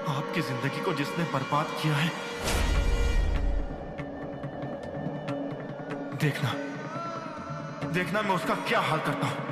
आपकी जिंदगी को जिसने बर्बाद किया है, देखना देखना मैं उसका क्या हाल करता हूं।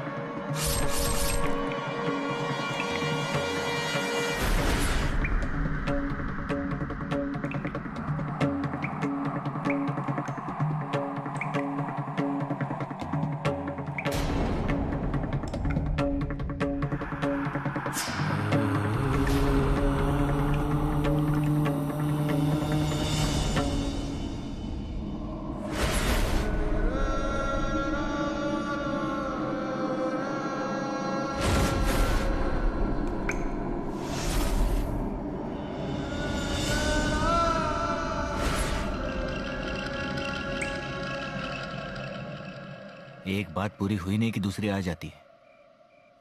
एक बात पूरी हुई नहीं कि दूसरी आ जाती है।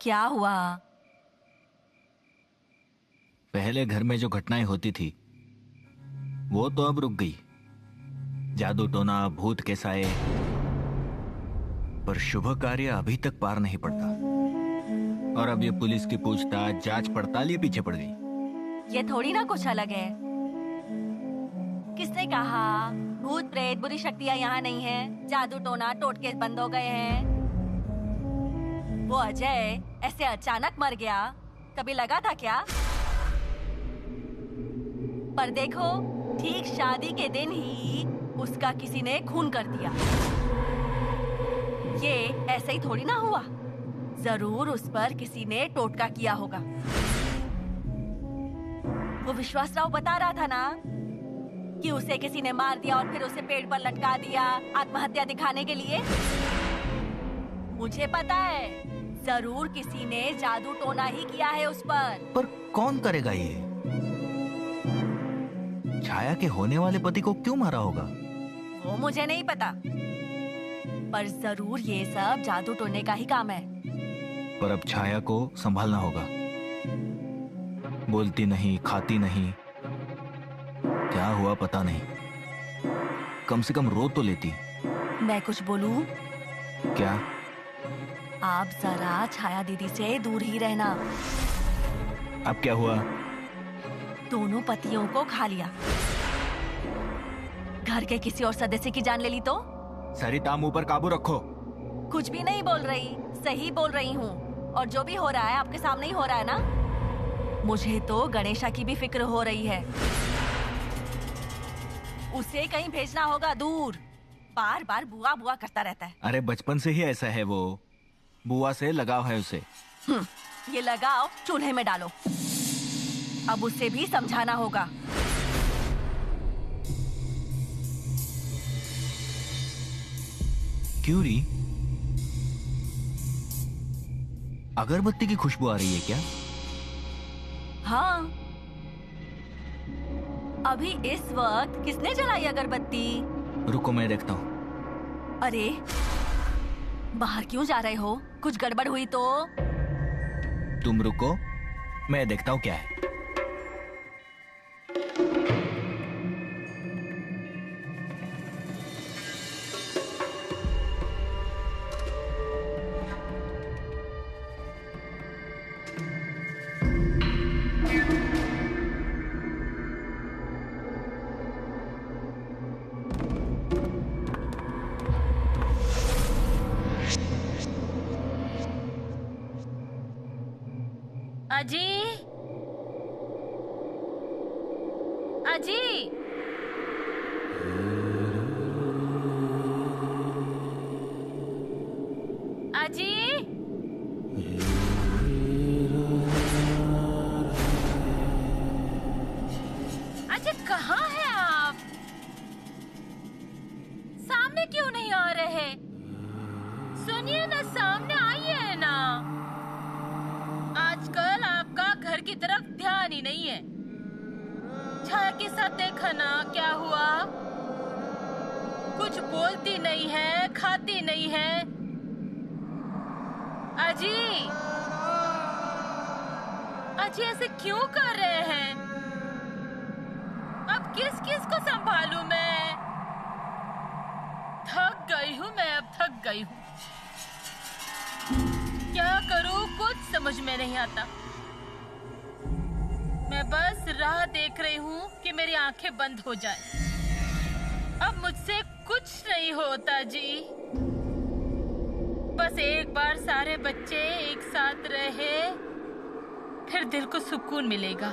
क्या हुआ? पहले घर में जो घटनाएं होती थी वो तो अब रुक गई। जादू टोना, भूत के साए, पर शुभ कार्य अभी तक पार नहीं पड़ता। और अब ये पुलिस की पूछताछ, जांच पड़ताल ये पीछे पड़ गई। ये थोड़ी ना कुछ अलग है। किसने कहा भूत प्रेत बुरी शक्तियाँ यहाँ नहीं है? जादू टोना टोटके बंद हो गए हैं। वो अजय ऐसे अचानक मर गया, कभी लगा था क्या? पर देखो, ठीक शादी के दिन ही उसका किसी ने खून कर दिया। ये ऐसे ही थोड़ी ना हुआ, जरूर उस पर किसी ने टोटका किया होगा। वो विश्वास राव बता रहा था ना कि उसे किसी ने मार दिया और फिर उसे पेड़ पर लटका दिया आत्महत्या दिखाने के लिए। मुझे पता है, जरूर किसी ने जादू टोना ही किया है उस पर कौन करेगा ये? छाया के होने वाले पति को क्यों मारा होगा? वो मुझे नहीं पता, पर जरूर ये सब जादू टोने का ही काम है। पर अब छाया को संभालना होगा। बोलती नहीं, खाती नहीं, क्या हुआ पता नहीं। कम से कम रो तो लेती। मैं कुछ बोलूं? क्या? आप जरा छाया दीदी से दूर ही रहना। अब क्या हुआ? दोनों पतियों को खा लिया। घर के किसी और सदस्य की जान ले ली तो? सरिता, मुंह पर काबू रखो। कुछ भी नहीं बोल रही, सही बोल रही हूँ। और जो भी हो रहा है आपके सामने ही हो रहा है ना। मुझे तो गणेशा की भी फिक्र हो रही है। उसे कहीं भेजना होगा दूर। बार बार बुआ बुआ करता रहता है। अरे बचपन से ही ऐसा है, वो बुआ से लगाव है उसे। ये लगाव चूल्हे में डालो। अब उसे भी समझाना होगा। क्यों री? अगरबत्ती की खुशबू आ रही है क्या? हाँ, अभी इस वक्त किसने जलाई अगरबत्ती? रुको मैं देखता हूँ। अरे बाहर क्यों जा रहे हो? कुछ गड़बड़ हुई तो? तुम रुको, मैं देखता हूँ क्या है। अजी, अजी, अजी, अजी कहाँ हैं आप? सामने क्यों नहीं आ रहे? सुनिए ना, सामने आइए ना। आजकल आपका घर की तरफ ध्यान ही नहीं है। छाया के साथ देखा ना क्या हुआ? कुछ बोलती नहीं है, खाती नहीं है। अजी, अजी ऐसे क्यों कर रहे हैं? अब किस किस को संभालूं मैं? थक गई हूँ मैं, अब थक गई हूँ। क्या करूं कुछ समझ में नहीं आता। मैं बस राह देख रही हूँ कि मेरी आंखें बंद हो जाए। अब मुझसे कुछ नहीं होता जी। बस एक बार सारे बच्चे एक साथ रहे, फिर दिल को सुकून मिलेगा।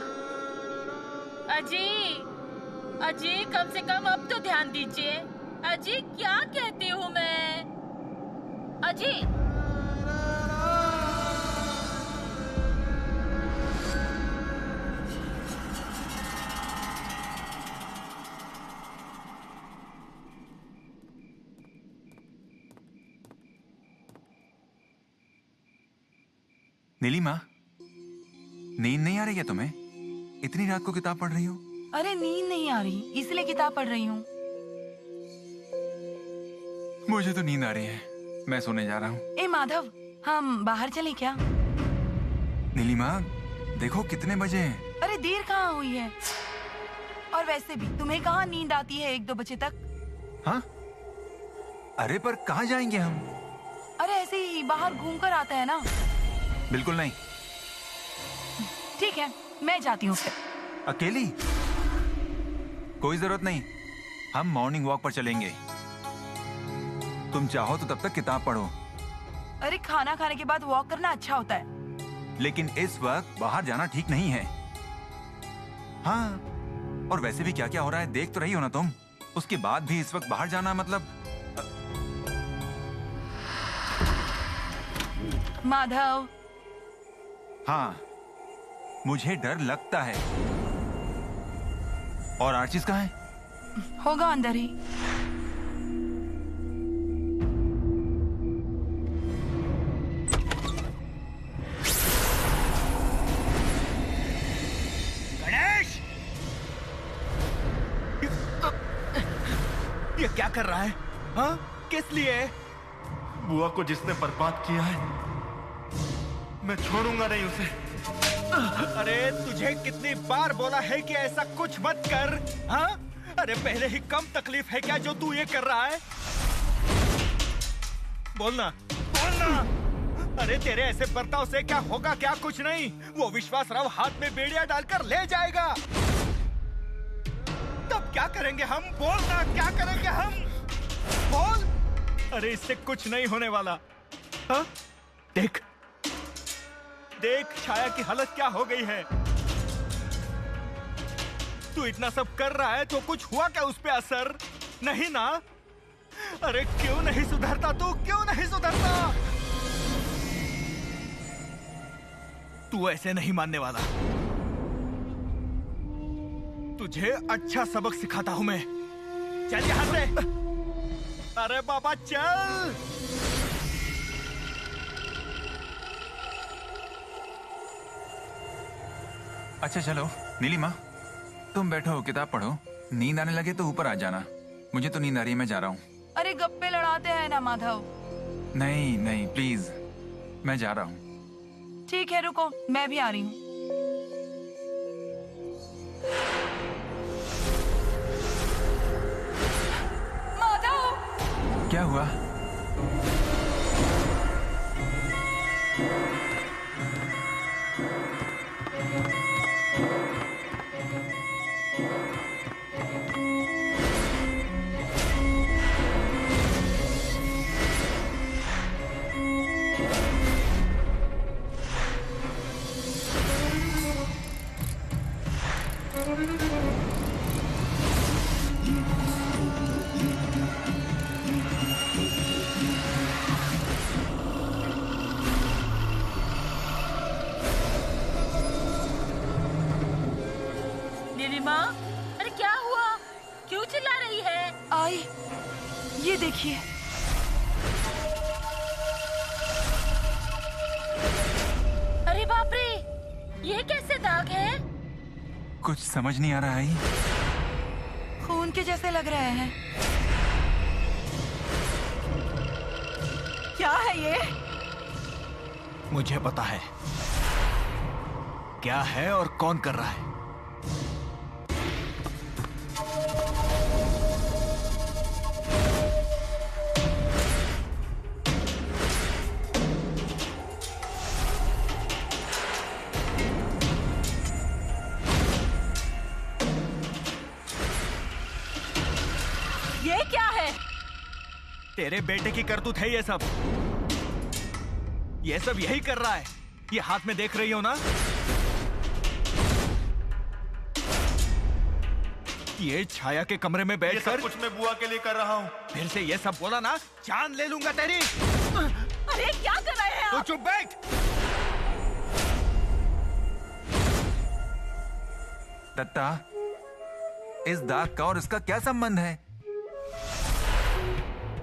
अजी, अजी कम से कम अब तो ध्यान दीजिए। अजी क्या कहती हूँ मैं? अजी नीलिमा, नींद नहीं आ रही है तुम्हें? इतनी रात को किताब पढ़ रही हो? अरे नींद नहीं आ रही, इसलिए किताब पढ़ रही हूँ। मुझे तो नींद आ रही है, मैं सोने जा रहा हूँ। ए माधव, हम बाहर चलें क्या? नीलिमा, देखो कितने बजे हैं। अरे देर कहाँ हुई है? और वैसे भी तुम्हें कहाँ नींद आती है 1-2 बजे तक? हाँ? अरे पर कहाँ जाएंगे हम? अरे ऐसे ही बाहर घूम कर आता है ना। बिल्कुल नहीं। ठीक है, मैं जाती हूँ फिर। अकेली? कोई जरूरत नहीं, हम मॉर्निंग वॉक पर चलेंगे। तुम चाहो तो तब तक किताब पढ़ो। अरे खाना खाने के बाद वॉक करना अच्छा होता है। लेकिन इस वक्त बाहर जाना ठीक नहीं है। हाँ, और वैसे भी क्या क्या हो रहा है देख तो रही हो ना तुम। उसके बाद भी इस वक्त बाहर जाना मतलब। माधव। हाँ, मुझे डर लगता है। और आर्चिस कहाँ है? होगा अंदर ही। गणेश! ये क्या कर रहा है? हाँ? किस लिए? बुआ को जिसने बर्बाद किया है, मैं छोड़ूंगा नहीं उसे। अरे तुझे कितनी बार बोला है कि ऐसा कुछ मत कर? हाँ? अरे पहले ही कम तकलीफ है क्या जो तू ये कर रहा है? बोलना, बोलना। अरे तेरे ऐसे बर्ताव से क्या होगा? क्या कुछ नहीं। वो विश्वासराव हाथ में बेड़िया डालकर ले जाएगा। तब क्या करेंगे हम? बोलना, क्या करेंगे हम? बोल। अरे इससे कुछ नहीं होने वाला। हाँ? देख, देख छाया की हालत क्या हो गई है। तू इतना सब कर रहा है तो कुछ हुआ क्या उस पे असर? नहीं ना? अरे क्यों नहीं सुधरता तू? क्यों नहीं सुधरता? तू ऐसे नहीं मानने वाला। तुझे अच्छा सबक सिखाता हूं मैं। चल यहां से। अरे बाबा चल। अच्छा चलो, नीलिमा तुम बैठो, किताब पढ़ो। नींद आने लगे तो ऊपर आ जाना। मुझे तो नींद आ रही है, मैं जा रहा हूँ। अरे गप्पे लड़ाते हैं ना माधव। नहीं नहीं प्लीज, मैं जा रहा हूँ। ठीक है रुको, मैं भी आ रही हूँ। माधव! क्या हुआ? नीलिमा, अरे क्या हुआ? क्यों चिल्ला रही है? आई, ये देखिए। अरे बाप रे, ये कैसे दाग है? कुछ समझ नहीं आ रहा है। खून के जैसे लग रहे हैं। क्या है ये? मुझे पता है क्या है और कौन कर रहा है। तेरे बेटे की करतूत है ये सब यही कर रहा है। ये हाथ में देख रही हो ना, ये छाया के कमरे में बैठकर कुछ मैं बुआ के लिए कर रहा हूँ। फिर से ये सब बोला ना, जान ले लूंगा तेरी। अरे क्या कर रहे हैं तू आप? चुप बैठ। दत्ता, इस दाग का और इसका क्या संबंध है?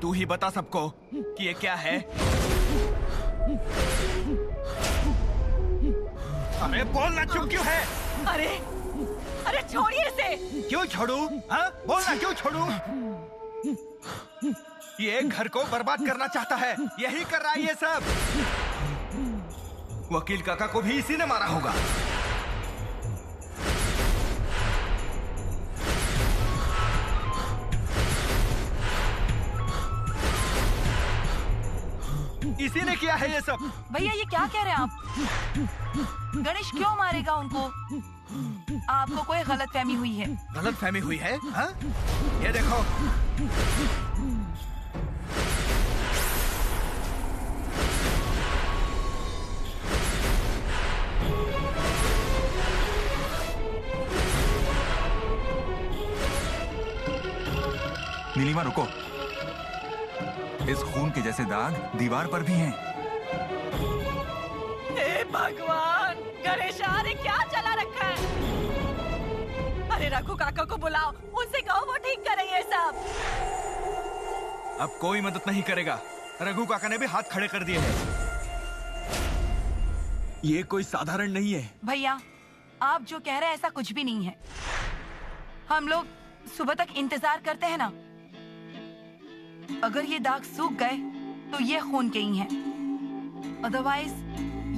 तू ही बता सबको कि ये क्या है। अरे बोलना चुप क्यों है? अरे अरे छोड़िए इसे। क्यों छोड़ू? हाँ बोलना क्यों छोड़ू? ये घर को बर्बाद करना चाहता है, यही कर रहा है ये सब। वकील काका को भी इसी ने मारा होगा। इसी ने किया है ये सब। भैया ये क्या कह रहे हैं आप? गणेश क्यों मारेगा उनको? आपको कोई गलतफहमी हुई है। गलतफहमी हुई है? हाँ? ये देखो, नीलिमा रुको, इस खून के जैसे दाग दीवार पर भी हैं। हे भगवान, गणेश अरे क्या चला रखा है? अरे रघु काका को बुलाओ, उनसे कहो वो ठीक करें ये सब। अब कोई मदद नहीं करेगा। रघु काका ने भी हाथ खड़े कर दिए हैं। ये कोई साधारण नहीं है। भैया आप जो कह रहे हैं ऐसा कुछ भी नहीं है। हम लोग सुबह तक इंतजार करते हैं ना, अगर ये दाग सूख गए तो ये खून के ही हैं। अदरवाइज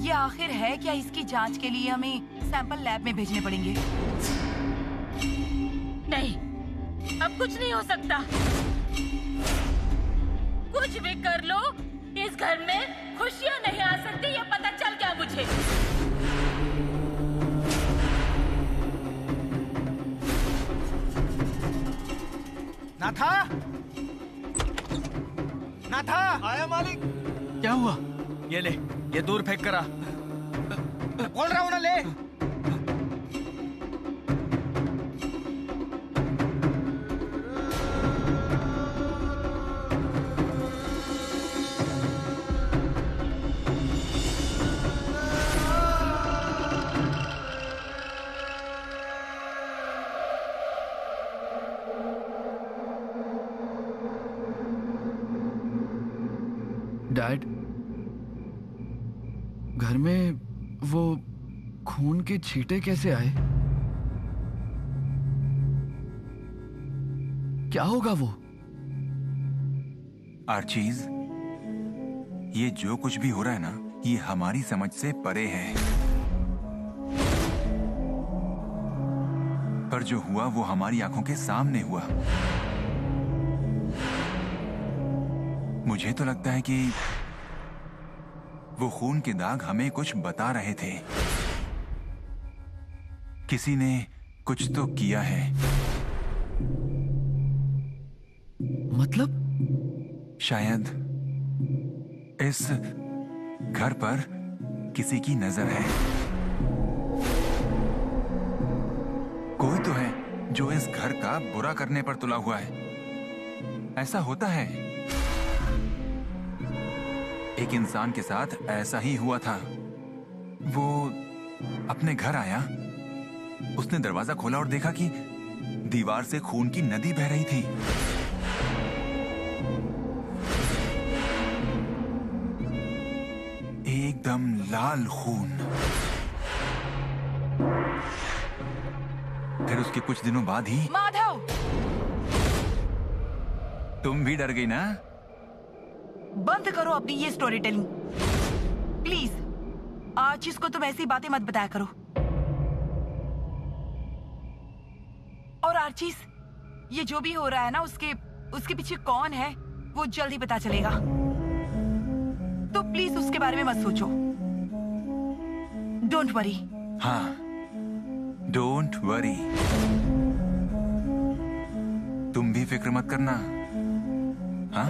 ये आखिर है क्या? इसकी जांच के लिए हमें सैंपल लैब में भेजने पड़ेंगे। नहीं, अब कुछ नहीं हो सकता। कुछ भी कर लो, इस घर में खुशियां नहीं आ सकती, ये पता चल गया मुझे। नाथा, नाथा, आया मालिक। क्या हुआ? ये ले, ये दूर फेंक करा। बोल रहा हूँ ना, ले। डैड, घर में वो खून के छींटे कैसे आए? क्या होगा वो? आर्चीज, ये जो कुछ भी हो रहा है ना, ये हमारी समझ से परे है। पर जो हुआ वो हमारी आंखों के सामने हुआ। मुझे तो लगता है कि वो खून के दाग हमें कुछ बता रहे थे। किसी ने कुछ तो किया है। मतलब? शायद इस घर पर किसी की नजर है। कोई तो है जो इस घर का बुरा करने पर तुला हुआ है। ऐसा होता है। एक इंसान के साथ ऐसा ही हुआ था। वो अपने घर आया, उसने दरवाजा खोला और देखा कि दीवार से खून की नदी बह रही थी। एकदम लाल खून। फिर उसके कुछ दिनों बाद ही माधव, तुम भी डर गई ना? बंद करो अपनी ये स्टोरी टेलिंग प्लीज। आर्चिस को तुम ऐसी बातें मत बताया करो। और आर्चिस, ये जो भी हो रहा है ना, उसके पीछे कौन है वो जल्द ही पता चलेगा। तो प्लीज उसके बारे में मत सोचो। Don't worry. हाँ, डोंट वरी। तुम भी फिक्र मत करना। हाँ,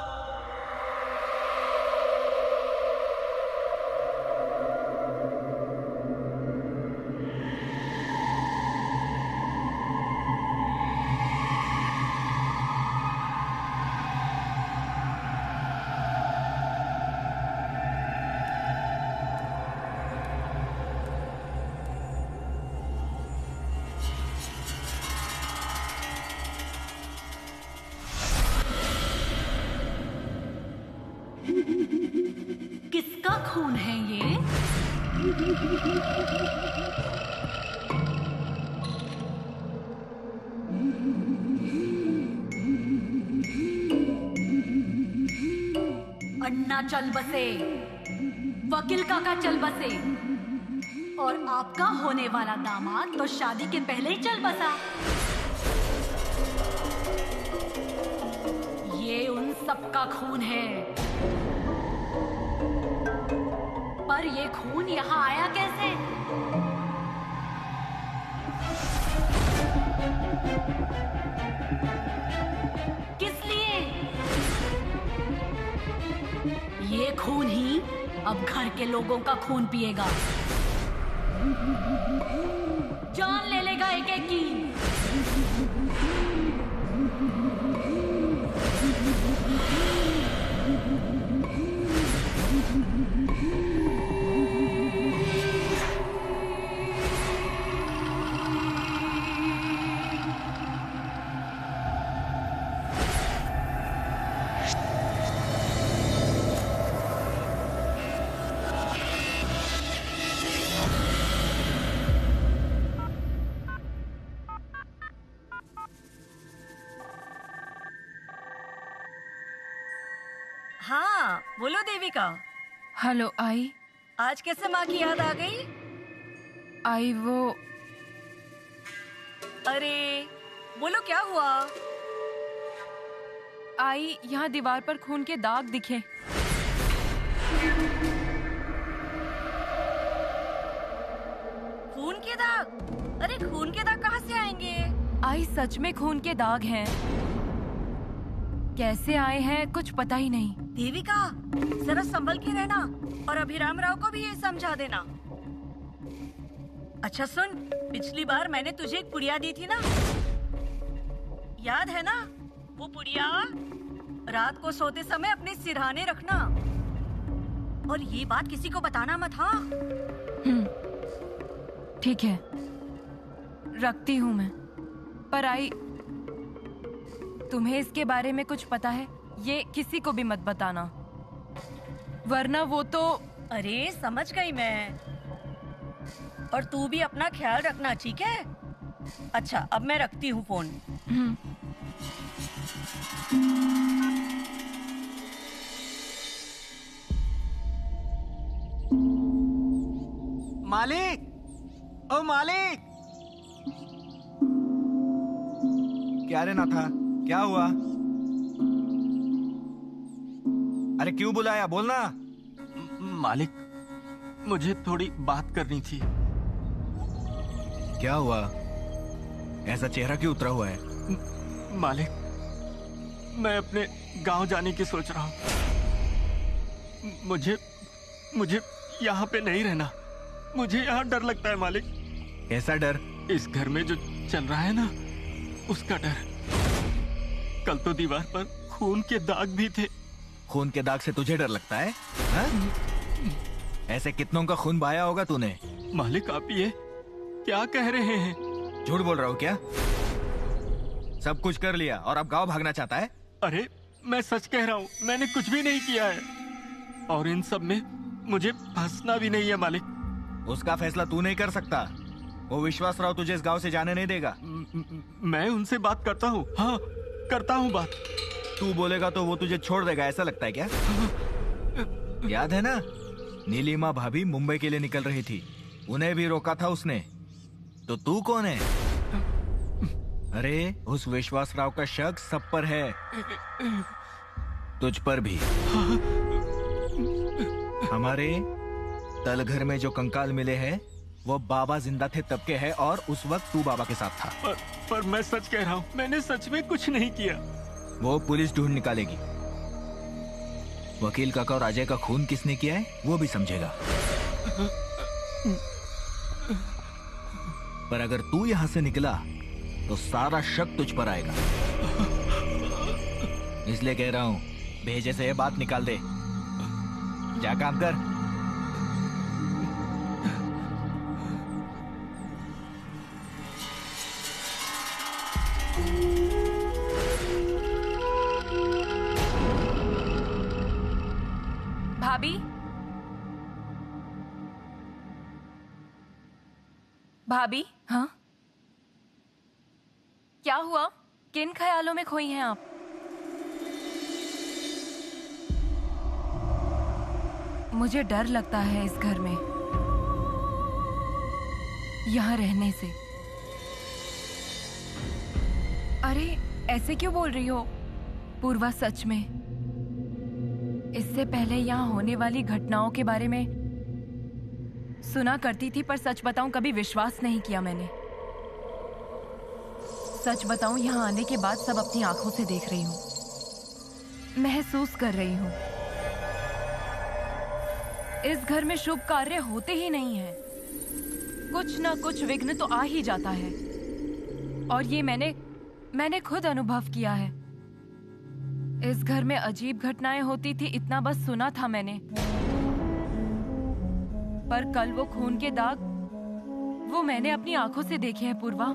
घटना चल बसे, वकील काका चल बसे, और आपका होने वाला दामाद तो शादी के पहले ही चल बसा। ये उन सबका खून है, पर ये खून यहाँ आया कैसे? किस लिए? ये खून ही अब घर के लोगों का खून पिएगा, जान ले लेगा एक एक की। हाँ बोलो देविका। हेलो। आई आज कैसे माँ की याद आ गई? आई वो अरे बोलो क्या हुआ? आई यहाँ दीवार पर खून के दाग दिखे। खून के दाग? अरे खून के दाग कहाँ से आएंगे? आई सच में खून के दाग हैं। कैसे आए हैं कुछ पता ही नहीं। देविका जरा संभल के रहना और अभिराम राव को भी ये समझा देना। अच्छा सुन, पिछली बार मैंने तुझे एक पुड़िया दी थी ना, याद है ना? वो पुड़िया रात को सोते समय अपने सिरहाने रखना, और ये बात किसी को बताना मत। हाँ ठीक है, रखती हूँ मैं। पर आई तुम्हें इसके बारे में कुछ पता है? ये किसी को भी मत बताना, वरना वो तो। अरे समझ गई मैं, और तू भी अपना ख्याल रखना, ठीक है? अच्छा अब मैं रखती हूँ फोन। मालिक, ओ मालिक। क्या रे नाथा, क्या हुआ? अरे क्यों बुलाया, बोलना। मालिक, मुझे थोड़ी बात करनी थी। क्या हुआ? ऐसा चेहरा क्यों उतरा हुआ है? मालिक, मैं अपने गांव जाने की सोच रहा हूँ। मुझे यहाँ पे नहीं रहना। मुझे यहाँ डर लगता है मालिक। कैसा डर? इस घर में जो चल रहा है ना, उसका डर। कल तो दीवार पर खून के दाग भी थे। खून के दाग से तुझे डर लगता है? हा? ऐसे कितनों का खून बहाया होगा तूने? मालिक आप ये क्या कह रहे हैं? झूठ बोल रहा हूँ क्या? सब कुछ कर लिया और अब गांव भागना चाहता है? अरे मैं सच कह रहा हूँ, मैंने कुछ भी नहीं किया है, और इन सब में मुझे फंसना भी नहीं है मालिक। उसका फैसला तू नहीं कर सकता। वो विश्वास राव तुझे इस गांव से जाने नहीं देगा। मैं उनसे बात करता हूँ। हाँ करता हूँ बात। तू बोलेगा तो वो तुझे छोड़ देगा, ऐसा लगता है क्या? याद है ना, नीलिमा भाभी मुंबई के लिए निकल रही थी, उन्हें भी रोका था उसने। तो तू कौन है? अरे उस विश्वास राव का शक सब पर है, तुझ पर भी। हमारे तल घर में जो कंकाल मिले हैं वो बाबा जिंदा थे तब के हैं, और उस वक्त तू बाबा के साथ था। पर मैं सच कह रहा हूँ, मैंने सच में कुछ नहीं किया। वो पुलिस ढूंढ निकालेगी। वकील काका और अजय का खून किसने किया है वो भी समझेगा। पर अगर तू यहां से निकला तो सारा शक तुझ पर आएगा। इसलिए कह रहा हूं, भेजे से ये बात निकाल दे। जा काम कर। भाभी, भाभी। हाँ क्या हुआ? किन ख्यालों में खोई हैं आप? मुझे डर लगता है इस घर में, यहाँ रहने से। अरे ऐसे क्यों बोल रही हो पूर्वा? सच में इससे पहले यहाँ होने वाली घटनाओं के बारे में सुना करती थी, पर सच बताऊं कभी विश्वास नहीं किया मैंने। सच बताऊं यहाँ आने के बाद सब अपनी आंखों से देख रही हूँ, महसूस कर रही हूँ। इस घर में शुभ कार्य होते ही नहीं है, कुछ ना कुछ विघ्न तो आ ही जाता है। और ये मैंने खुद अनुभव किया है। इस घर में अजीब घटनाएं होती थी, इतना बस सुना था मैंने। पर कल वो खून के दाग, वो मैंने अपनी आंखों से देखे हैं पूर्वा।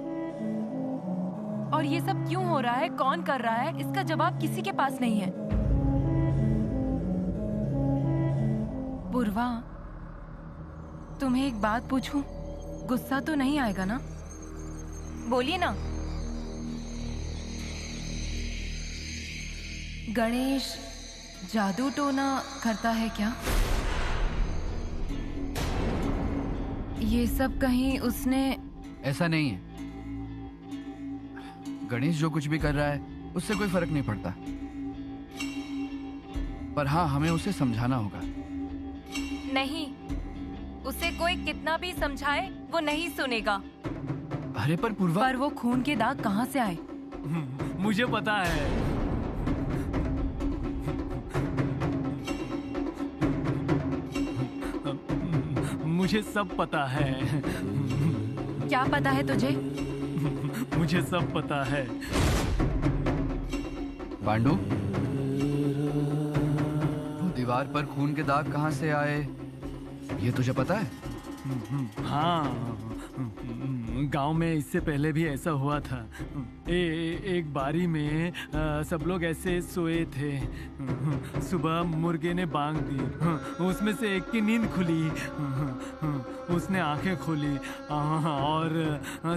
और ये सब क्यों हो रहा है, कौन कर रहा है, इसका जवाब किसी के पास नहीं है। पूर्वा, तुम्हें एक बात पूछूं? गुस्सा तो नहीं आएगा ना? बोलिए ना। गणेश जादू टोना करता है क्या? ये सब कहीं उसने... ऐसा नहीं है। गणेश जो कुछ भी कर रहा है उससे कोई फर्क नहीं पड़ता, पर हाँ, हमें उसे समझाना होगा। नहीं, उसे कोई कितना भी समझाए वो नहीं सुनेगा। अरे पर पूर्वा... पर वो खून के दाग कहाँ से आए? मुझे पता है। मुझे सब पता है। क्या पता है तुझे? मुझे सब पता है। पांडु, वो दीवार पर खून के दाग कहाँ से आए, ये तुझे पता है? हाँ, गांव में इससे पहले भी ऐसा हुआ था। एक बारी में सब लोग ऐसे सोए थे। सुबह मुर्गे ने बांग दी, उसमें से एक की नींद खुली। उसने आंखें खोली और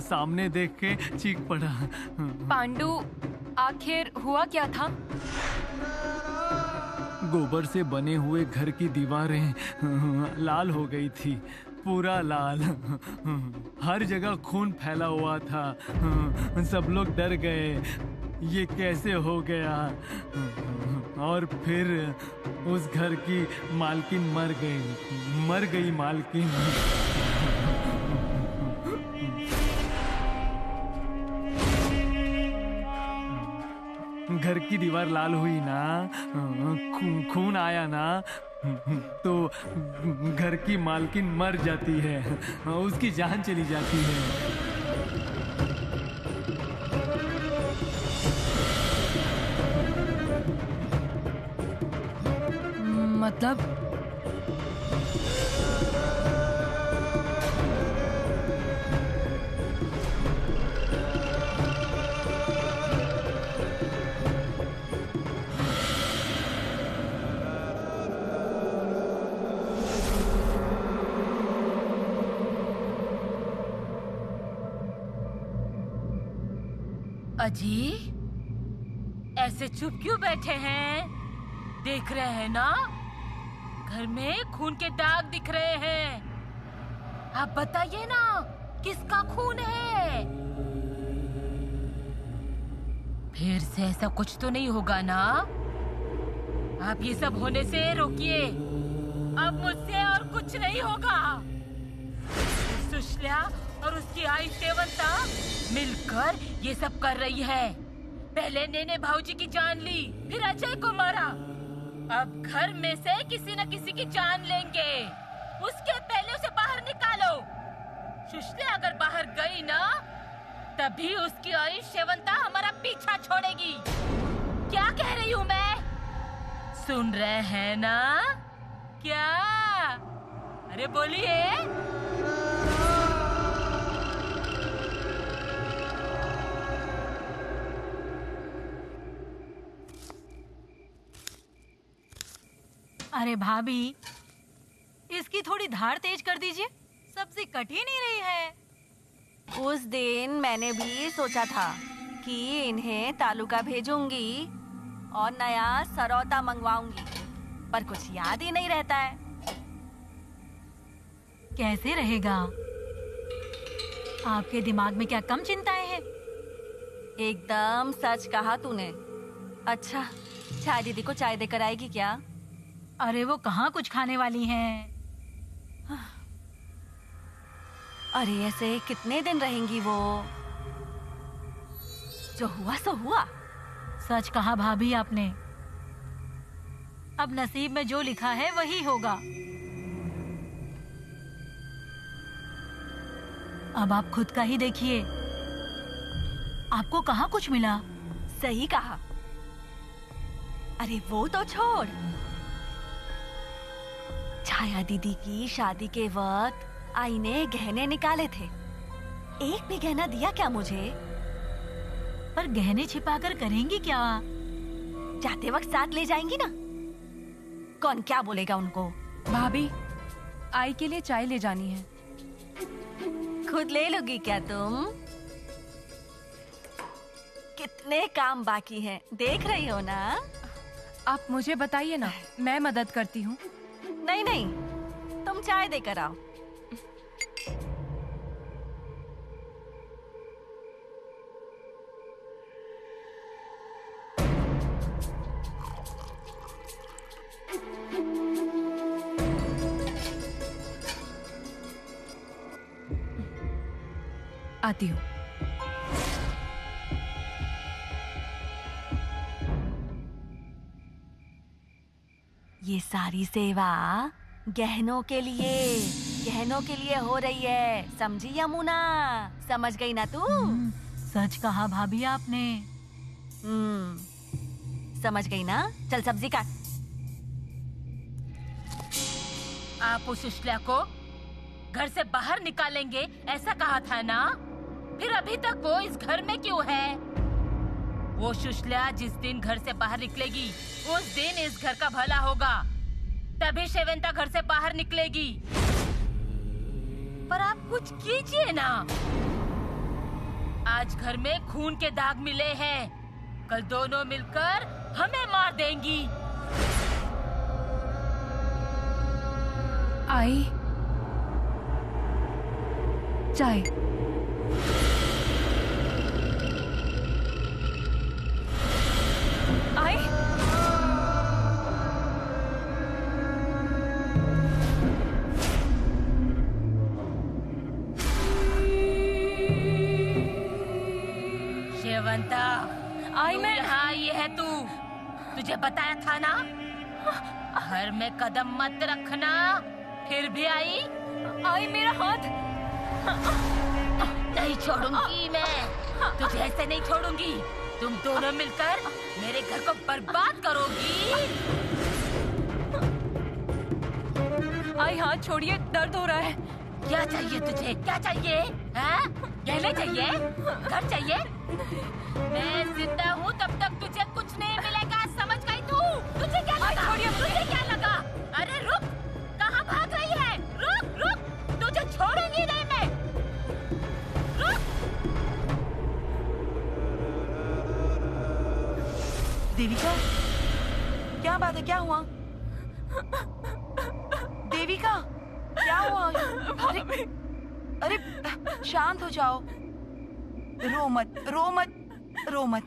सामने देख के चीख पड़ा। पांडु, आखिर हुआ क्या था? गोबर से बने हुए घर की दीवारें लाल हो गई थी, पूरा लाल। हर जगह खून फैला हुआ था। सब लोग डर गए, ये कैसे हो गया। और फिर उस घर की मालकिन मर गई मालकिन। घर की दीवार लाल हुई ना, खून आया ना, तो घर की मालकिन मर जाती है, उसकी जान चली जाती है। मतलब? अजी, ऐसे चुप क्यों बैठे हैं? देख रहे हैं ना, घर में खून के दाग दिख रहे हैं। आप बताइए ना, किसका खून है? फिर से ऐसा कुछ तो नहीं होगा ना? आप ये सब होने से रोकिए। अब मुझसे और कुछ नहीं होगा। सुशल्या और उसकी आई शेवंता मिलकर ये सब कर रही है। पहले नेने भाऊजी की जान ली, फिर अजय को मारा। अब घर में से किसी न किसी की जान लेंगे। उसके पहले उसे बाहर निकालो। सुशल्या अगर बाहर गई ना, तभी उसकी आई शेवंता हमारा पीछा छोड़ेगी। क्या कह रही हूँ मैं? सुन रहे हैं ना? क्या? अरे बोलिए। अरे भाभी, इसकी थोड़ी धार तेज कर दीजिए, सब्जी कट ही नहीं रही है। उस दिन मैंने भी सोचा था कि इन्हें तालुका भेजूंगी और नया सरौता मंगवाऊंगी, पर कुछ याद ही नहीं रहता है। कैसे रहेगा? आपके दिमाग में क्या कम चिंताएं हैं? एकदम सच कहा तूने। अच्छा, चाय दीदी को चाय देकर आएगी क्या? अरे वो कहाँ कुछ खाने वाली हैं। अरे ऐसे कितने दिन रहेंगी वो? जो हुआ सो हुआ। सच कहा भाभी आपने। अब नसीब में जो लिखा है वही होगा। अब आप खुद का ही देखिए, आपको कहाँ कुछ मिला। सही कहा। अरे वो तो छोड़, छाया दीदी की शादी के वक्त आई ने गहने निकाले थे। एक भी गहना दिया क्या मुझे? पर गहने छिपाकर करेंगी क्या? जाते वक्त साथ ले जाएंगी ना। कौन क्या बोलेगा उनको? भाभी, आई के लिए चाय ले जानी है। खुद ले लोगी क्या तुम? कितने काम बाकी हैं, देख रही हो ना? आप मुझे बताइए ना, मैं मदद करती हूँ। नहीं नहीं, तुम चाय देकर आओ। आती हूँ। ये सारी सेवा गहनों के लिए हो रही है, समझी यमुना? समझ गई ना तू? सच कहा भाभी आपने। समझ गई ना? चल सब्जी काट। आप उस सुशल्या को घर से बाहर निकालेंगे ऐसा कहा था ना? फिर अभी तक वो इस घर में क्यों है? वो सुशल्या जिस दिन घर से बाहर निकलेगी उस दिन इस घर का भला होगा, तभी शेवंता घर से बाहर निकलेगी। पर आप कुछ कीजिए ना। आज घर में खून के दाग मिले हैं, कल दोनों मिलकर हमें मार देंगी। आई, चाय। आई, शेवंता, आई मैं यहाँ आई है तू? तुझे बताया था ना घर में कदम मत रखना। फिर भी आई मेरा हाथ। नहीं छोड़ूंगी मैं तुझे, ऐसे नहीं छोड़ूंगी। तुम दोनों मिलकर मेरे घर को बर्बाद करोगी। आई हाथ छोड़िए, दर्द हो रहा है। क्या चाहिए तुझे? क्या चाहिए? हाँ? गहने चाहिए? घर चाहिए? मैं जिंदा हूँ तब तक तुझे कुछ नहीं मिलेगा, समझ गई तू? तुझे क्या लगा? तुझे क्या लगा? अरे रुक, कहाँ भाग रही है? रुक रुक, तुझे छोड़ूंगी नहीं मैं। रुक। देविका, क्या बात है? क्या हुआ? देविका, क्या हुआ? अरे शांत हो जाओ, रो मत रो मत रो मत।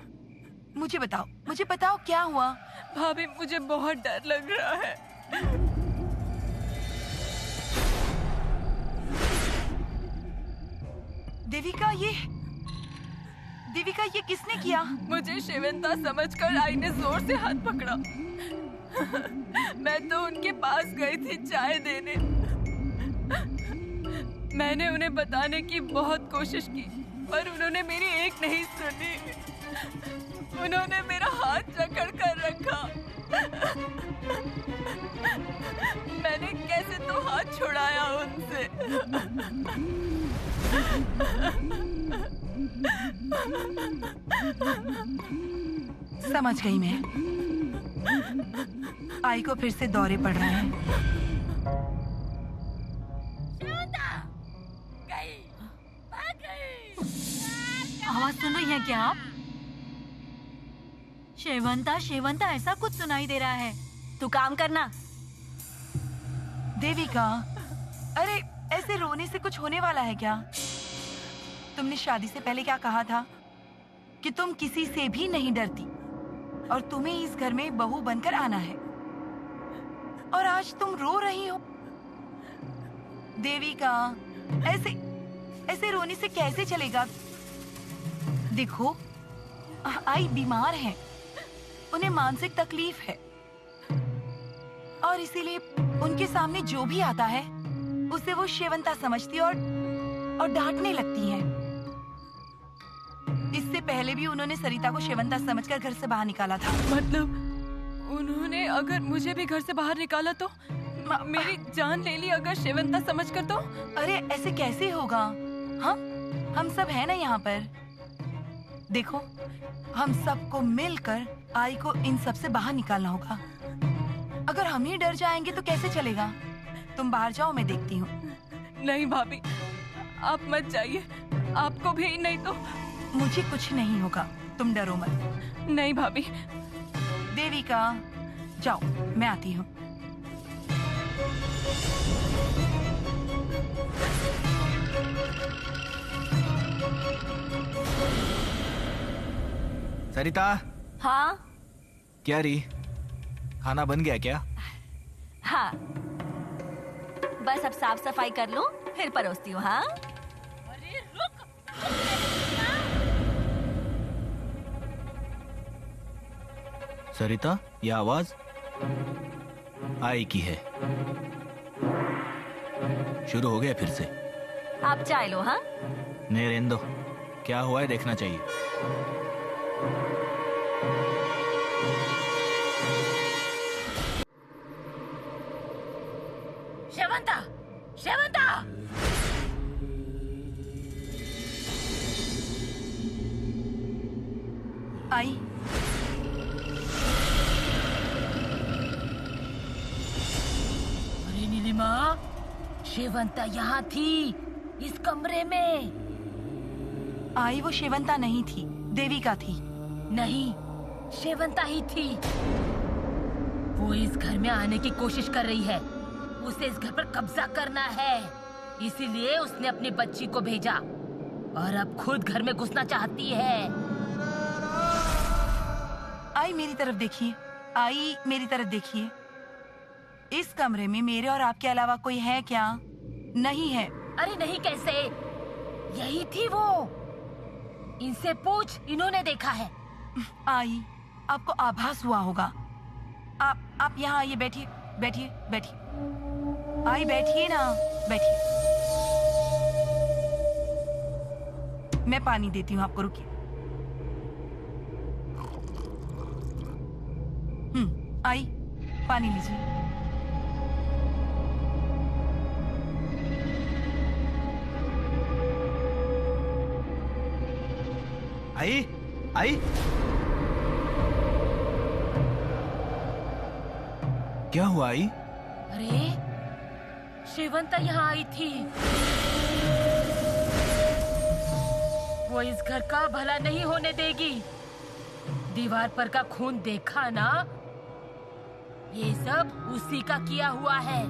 मुझे बताओ क्या हुआ? भाभी, मुझे बहुत डर लग रहा है। देविका, ये किसने किया? मुझे शेवंता समझकर आई ने जोर से हाथ पकड़ा। मैं तो उनके पास गई थी चाय देने। मैंने उन्हें बताने की बहुत कोशिश की, पर उन्होंने मेरी एक नहीं सुनी। उन्होंने मेरा हाथ जकड़ कर रखा। मैंने कैसे तो हाथ छुड़ाया उनसे। समझ गई मैं। आई को फिर से दौरे पड़ रहे हैं। आवाज सुन रही है क्या आप? शेवंता, ऐसा कुछ सुनाई दे रहा है। तू काम करना। देविका, अरे ऐसे रोने से कुछ होने वाला है क्या? तुमने शादी से पहले क्या कहा था कि तुम किसी से भी नहीं डरती और तुम्हें इस घर में बहू बनकर आना है, और आज तुम रो रही हो। देविका, ऐसे रोने से कैसे चलेगा? देखो, आई बीमार है, उन्हें मानसिक तकलीफ है और इसीलिए उनके सामने जो भी आता है उसे वो शेवंता समझती और डांटने लगती हैं। इससे पहले भी उन्होंने सरिता को शेवंता समझकर घर से बाहर निकाला था। मतलब उन्होंने अगर मुझे भी घर से बाहर निकाला तो मेरी जान ले ली अगर शेवंता समझकर तो? अरे ऐसे कैसे होगा? हाँ, हम सब है ना यहाँ पर। देखो, हम सबको मिलकर आई को इन सब से बाहर निकालना होगा। अगर हम ही डर जाएंगे तो कैसे चलेगा? तुम बाहर जाओ, मैं देखती हूँ। नहीं भाभी, आप मत जाइए, आपको भी नहीं तो। मुझे कुछ नहीं होगा, तुम डरो मत। नहीं भाभी। देविका, जाओ, मैं आती हूँ। सरिता। हाँ? क्या री, खाना बन गया क्या? हाँ, बस अब साफ सफाई कर लूं, फिर परोसती हूँ। हाँ? अरे रुक। सरिता, यह आवाज आई की है। शुरू हो गया फिर से। आप चाय लो। हाँ? नहीं, रहने दो, क्या हुआ है देखना चाहिए। शेवंता, शेवंता! आई। अरे नीलिमा, शेवंता यहाँ थी, इस कमरे में। आई, वो शेवंता नहीं थी, देविका थी। नहीं, शेवंता ही थी। वो इस घर में आने की कोशिश कर रही है। उसे इस घर पर कब्जा करना है, इसीलिए उसने अपनी बच्ची को भेजा और अब खुद घर में घुसना चाहती है। आई, मेरी तरफ देखिए। आई, मेरी तरफ देखिए। इस कमरे में मेरे और आपके अलावा कोई है क्या? नहीं है। अरे नहीं, कैसे? यही थी वो। इनसे पूछ, इन्होंने देखा है। आई, आपको आभास हुआ होगा। आप यहाँ आइए, बैठिए, बैठिए, बैठिए। आई, बैठिए ना, बैठिए। मैं पानी देती हूँ आपको, रुकिए। आई, पानी लीजिए। आई, आई, क्या हुआ आई? अरे शेवंता यहाँ आई थी। वो इस घर का भला नहीं होने देगी। दीवार पर का खून देखा ना? ये सब उसी का किया हुआ है।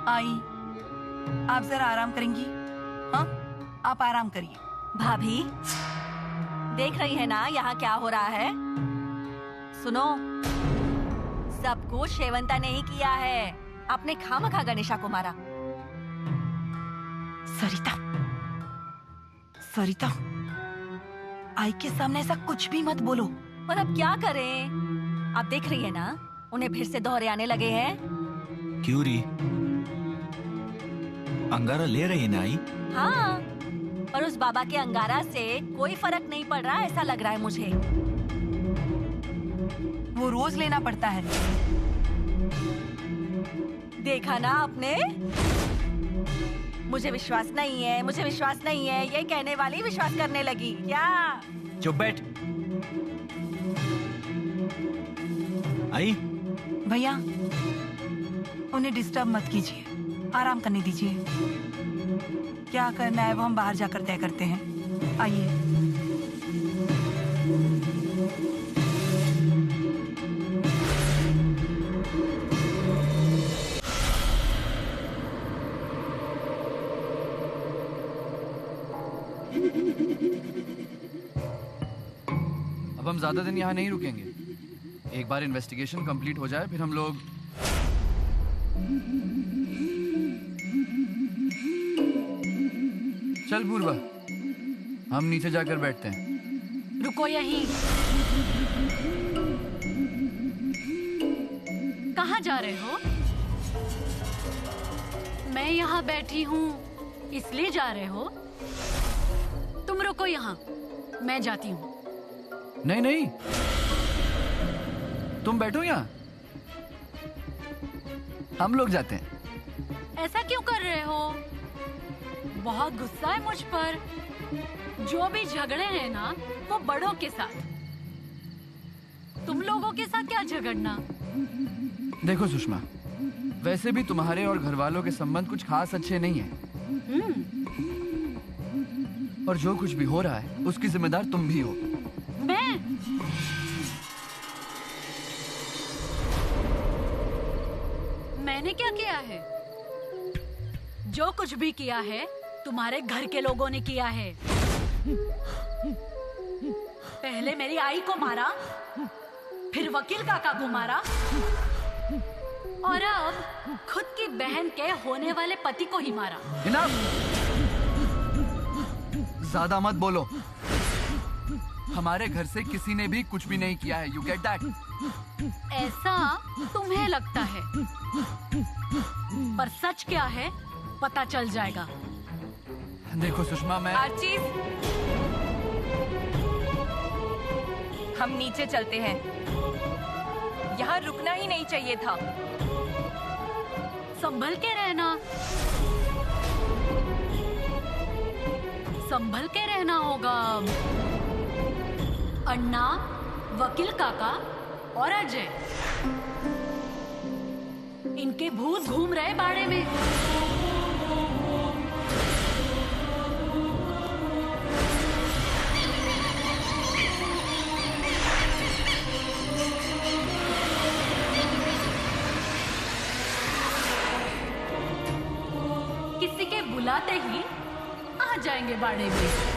आई, आप जरा आराम करेंगी? हाँ, आप आराम करिए। भाभी, देख रही है ना यहाँ क्या हो रहा है? सुनो, सब कुछ शेवंता ने ही किया है। आपने खामखा गणेशा को मारा। सरिता, सरिता, आई के सामने ऐसा कुछ भी मत बोलो। और अब क्या करें? आप देख रही है ना, उन्हें फिर से दौरे आने लगे हैं। क्यों री, अंगारा ले रही है ना आई? हाँ, और उस बाबा के अंगारा से कोई फर्क नहीं पड़ रहा, ऐसा लग रहा है मुझे। वो रोज लेना पड़ता है। देखा ना आपने? मुझे विश्वास नहीं है, मुझे विश्वास नहीं है, ये कहने वाली विश्वास करने लगी क्या? चुप बैठ। आई, भैया, उन्हें डिस्टर्ब मत कीजिए, आराम करने दीजिए। क्या करना है वो हम बाहर जाकर तय करते हैं। आइए। अब हम ज्यादा दिन यहाँ नहीं रुकेंगे। एक बार इन्वेस्टिगेशन कंप्लीट हो जाए फिर हम लोग चल पूर्वा, हम नीचे जाकर बैठते हैं। रुको यहीं। कहाँ जा रहे हो? मैं यहाँ बैठी हूँ इसलिए जा रहे हो? तुम रुको यहाँ, मैं जाती हूँ। नहीं नहीं, तुम बैठो यहाँ, हम लोग जाते हैं। ऐसा क्यों कर रहे हो? बहुत गुस्सा है मुझ पर। जो भी झगड़े हैं ना वो बड़ों के साथ, तुम लोगों के साथ क्या झगड़ना। देखो सुषमा, वैसे भी तुम्हारे और घर वालों के संबंध कुछ खास अच्छे नहीं हैं। और जो कुछ भी हो रहा है उसकी जिम्मेदार तुम भी हो। मैंने क्या किया है? जो कुछ भी किया है तुम्हारे घर के लोगों ने किया है। पहले मेरी आई को मारा, फिर वकील काका को मारा, और अब खुद की बहन के होने वाले पति को ही मारा। इनफ! ज्यादा मत बोलो। हमारे घर से किसी ने भी कुछ भी नहीं किया है। You get that? ऐसा तुम्हें लगता है, पर सच क्या है पता चल जाएगा। देखो सुषमा, मैं आर्चीज, हम नीचे चलते हैं। यहाँ रुकना ही नहीं चाहिए था। संभल के रहना, संभल के रहना होगा। अन्ना, वकील काका और अजय, इनके भूत घूम रहे बाड़े में। किसी के बुलाते ही आ जाएंगे बाड़े में।